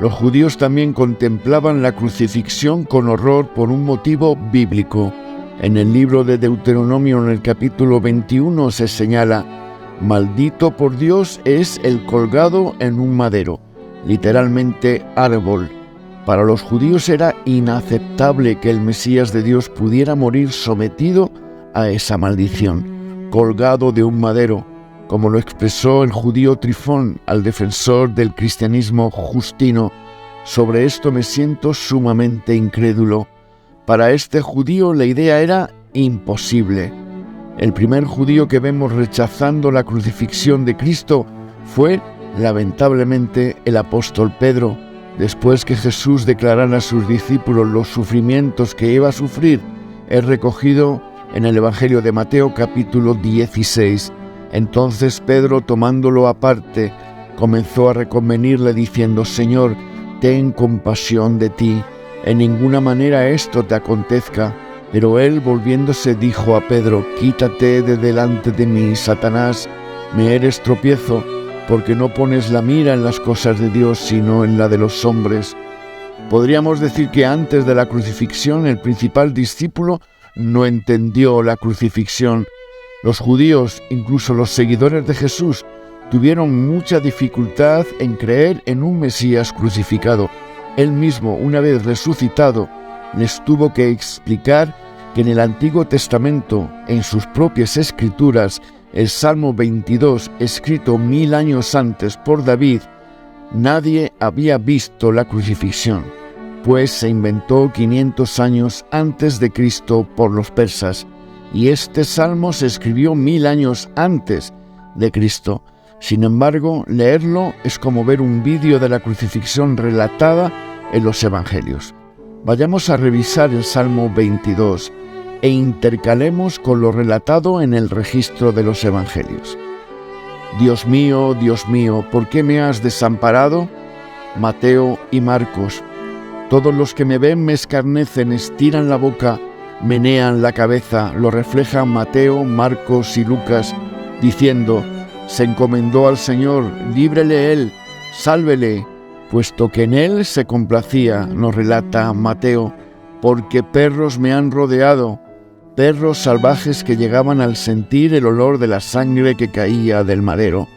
Los judíos también contemplaban la crucifixión con horror por un motivo bíblico. En el libro de Deuteronomio, en el capítulo 21, se señala: maldito por Dios es el colgado en un madero, literalmente árbol. Para los judíos era inaceptable que el Mesías de Dios pudiera morir sometido a esa maldición, colgado de un madero, como lo expresó el judío Trifón al defensor del cristianismo Justino. Sobre esto me siento sumamente incrédulo. Para este judío la idea era imposible. El primer judío que vemos rechazando la crucifixión de Cristo fue, lamentablemente, el apóstol Pedro. Después que Jesús declarara a sus discípulos los sufrimientos que iba a sufrir, es recogido en el Evangelio de Mateo capítulo 16. Entonces Pedro, tomándolo aparte, comenzó a reconvenirle diciendo: Señor, ten compasión de ti, en ninguna manera esto te acontezca. Pero él, volviéndose, dijo a Pedro: Quítate de delante de mí, Satanás, me eres tropiezo, porque no pones la mira en las cosas de Dios, sino en la de los hombres. Podríamos decir que antes de la crucifixión, el principal discípulo no entendió la crucifixión. Los judíos, incluso los seguidores de Jesús, tuvieron mucha dificultad en creer en un Mesías crucificado. Él mismo, una vez resucitado, les tuvo que explicar que en el Antiguo Testamento, en sus propias escrituras, el Salmo 22, escrito 1000 años antes por David, nadie había visto la crucifixión, pues se inventó 500 años antes de Cristo por los persas, y este salmo se escribió 1000 años antes de Cristo. Sin embargo, leerlo es como ver un vídeo de la crucifixión relatada en los Evangelios. Vayamos a revisar el Salmo 22 e intercalemos con lo relatado en el registro de los Evangelios. Dios mío, ¿por qué me has desamparado? Mateo y Marcos. Todos los que me ven me escarnecen, estiran la boca, menean la cabeza. Lo reflejan Mateo, Marcos y Lucas, diciendo: se encomendó al Señor, líbrele Él, sálvele, puesto que en Él se complacía, nos relata Mateo, porque perros me han rodeado, perros salvajes que llegaban al sentir el olor de la sangre que caía del madero.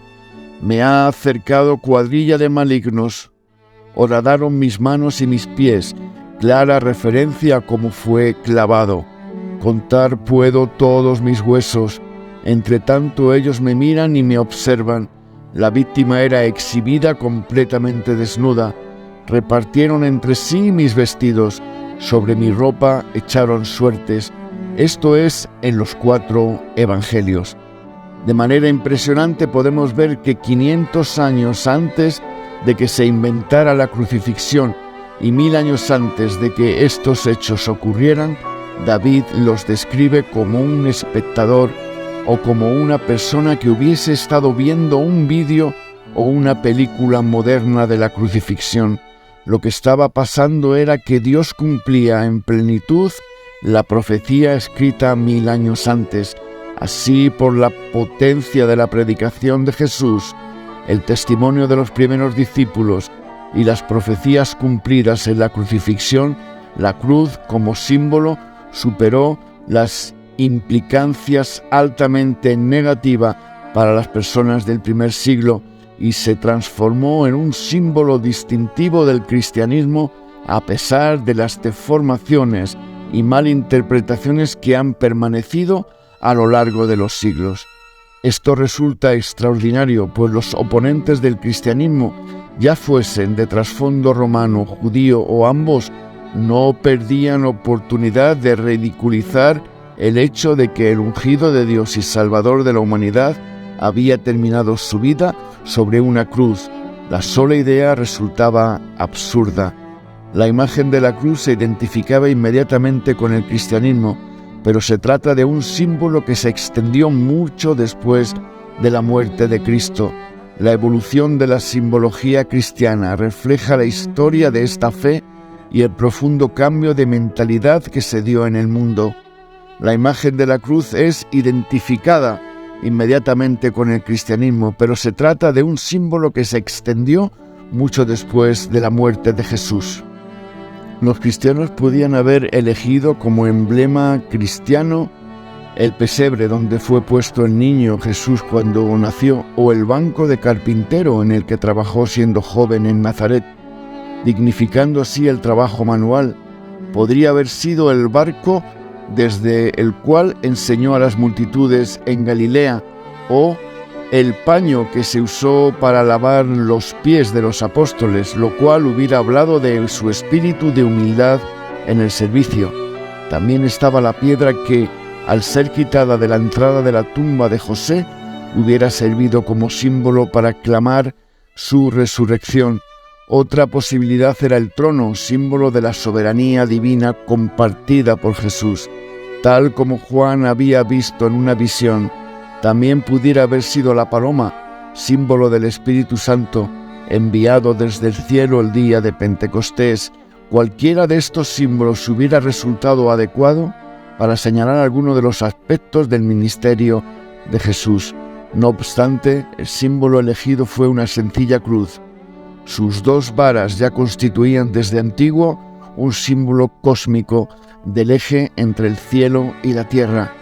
Me ha acercado cuadrilla de malignos, horadaron mis manos y mis pies, clara referencia a cómo fue clavado. Contar puedo todos mis huesos, entre tanto ellos me miran y me observan. La víctima era exhibida completamente desnuda. Repartieron entre sí mis vestidos, sobre mi ropa echaron suertes. Esto es en los 4 evangelios. De manera impresionante podemos ver que 500 años antes de que se inventara la crucifixión y 1000 años antes de que estos hechos ocurrieran, David los describe como un espectador o como una persona que hubiese estado viendo un vídeo o una película moderna de la crucifixión. Lo que estaba pasando era que Dios cumplía en plenitud la profecía escrita 1000 años antes. Así, por la potencia de la predicación de Jesús, el testimonio de los primeros discípulos y las profecías cumplidas en la crucifixión, la cruz como símbolo superó las implicancias altamente negativas para las personas del primer siglo y se transformó en un símbolo distintivo del cristianismo a pesar de las deformaciones y malinterpretaciones que han permanecido a lo largo de los siglos. Esto resulta extraordinario, pues los oponentes del cristianismo, ya fuesen de trasfondo romano, judío o ambos, no perdían oportunidad de ridiculizar el hecho de que el ungido de Dios y Salvador de la humanidad había terminado su vida sobre una cruz. La sola idea resultaba absurda. La imagen de la cruz se identificaba inmediatamente con el cristianismo, pero se trata de un símbolo que se extendió mucho después de la muerte de Cristo. La evolución de la simbología cristiana refleja la historia de esta fe y el profundo cambio de mentalidad que se dio en el mundo. La imagen de la cruz es identificada inmediatamente con el cristianismo, pero se trata de un símbolo que se extendió mucho después de la muerte de Jesús. Los cristianos podían haber elegido como emblema cristiano el pesebre donde fue puesto el niño Jesús cuando nació, o el banco de carpintero en el que trabajó siendo joven en Nazaret, dignificando así el trabajo manual. Podría haber sido el barco desde el cual enseñó a las multitudes en Galilea, o el paño que se usó para lavar los pies de los apóstoles, lo cual hubiera hablado de su espíritu de humildad en el servicio. También estaba la piedra que, al ser quitada de la entrada de la tumba de José, hubiera servido como símbolo para clamar su resurrección. Otra posibilidad era el trono, símbolo de la soberanía divina compartida por Jesús, tal como Juan había visto en una visión. También pudiera haber sido la paloma, símbolo del Espíritu Santo, enviado desde el cielo el día de Pentecostés. Cualquiera de estos símbolos hubiera resultado adecuado para señalar alguno de los aspectos del ministerio de Jesús. No obstante, el símbolo elegido fue una sencilla cruz. Sus dos varas ya constituían desde antiguo un símbolo cósmico del eje entre el cielo y la tierra.